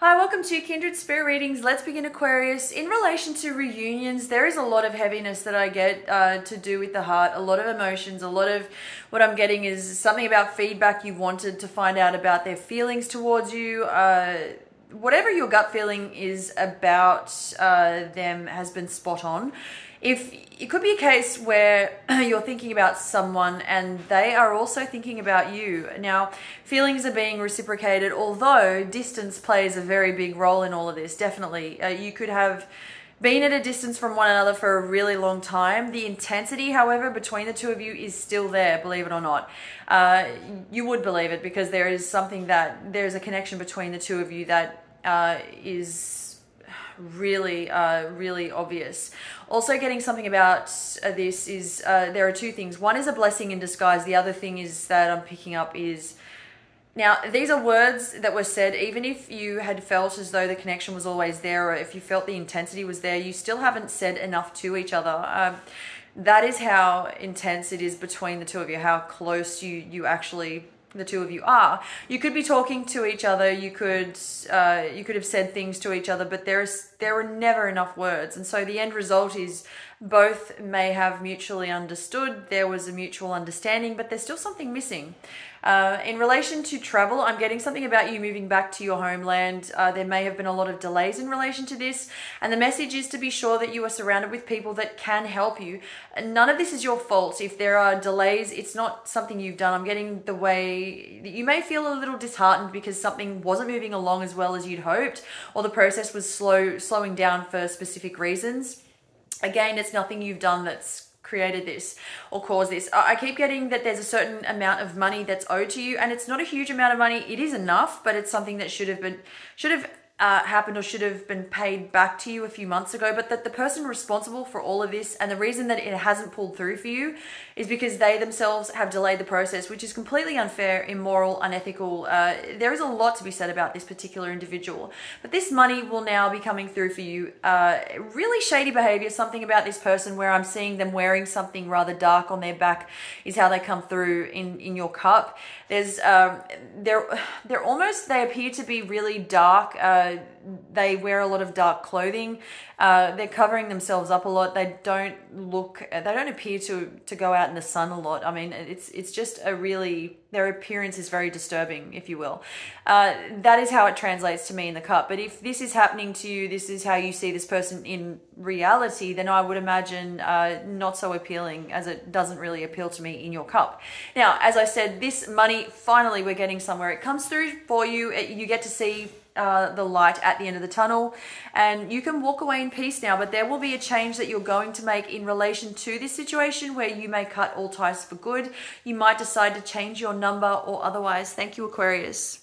Hi, welcome to Kindred Spirit Readings. Let's begin, Aquarius. In relation to reunions, there is a lot of heaviness that I get to do with the heart, a lot of emotions, a lot of what I'm getting is something about feedback you wanted to find out about their feelings towards you. Whatever your gut feeling is about them has been spot on. If it could be a case where you're thinking about someone and they are also thinking about you. Now, feelings are being reciprocated, although distance plays a very big role in all of this. Definitely. You could have been at a distance from one another for a really long time. The intensity, however, between the two of you is still there, believe it or not. You would believe it because there's a connection between the two of you that is really obvious. Also getting something about this is there are two things. One is a blessing in disguise. The other thing is that I'm picking up is, now these are words that were said even if you had felt as though the connection was always there, or if you felt the intensity was there, you still haven't said enough to each other. That is how intense it is between the two of you, how close you actually the two of you are. You could be talking to each other, you could have said things to each other, but there were never enough words. And so the end result is both may have mutually understood, there was a mutual understanding, but there's still something missing. In relation to travel, I'm getting something about you moving back to your homeland. There may have been a lot of delays in relation to this, and the message is to be sure that you are surrounded with people that can help you. None of this is your fault. If there are delays, it's not something you've done. I'm getting the way that you may feel a little disheartened because something wasn't moving along as well as you'd hoped, or the process was slowing down for specific reasons. Again, it's nothing you've done that's created this or caused this. I keep getting that there's a certain amount of money that's owed to you, and it's not a huge amount of money. It is enough, but it's something that should have happened or should have been paid back to you a few months ago. But that the person responsible for all of this and the reason that it hasn't pulled through for you is because they themselves have delayed the process, which is completely unfair, immoral, unethical. There is a lot to be said about this particular individual, but this money will now be coming through for you. Really shady behavior, something about this person where I'm seeing them wearing something rather dark on their back is how they come through in your cup. There's they appear to be really dark. They wear a lot of dark clothing. They're covering themselves up a lot. They don't appear to go out in the sun a lot. I mean, it's just their appearance is very disturbing, if you will. That is how it translates to me in the cup. But if this is happening to you, this is how you see this person in reality, then I would imagine not so appealing, as it doesn't really appeal to me in your cup. Now, as I said, this money, finally we're getting somewhere. It comes through for you. You get to see the light at the end of the tunnel, and you can walk away in peace now. But there will be a change that you're going to make in relation to this situation where you may cut all ties for good. You might decide to change your number or otherwise. Thank you, Aquarius.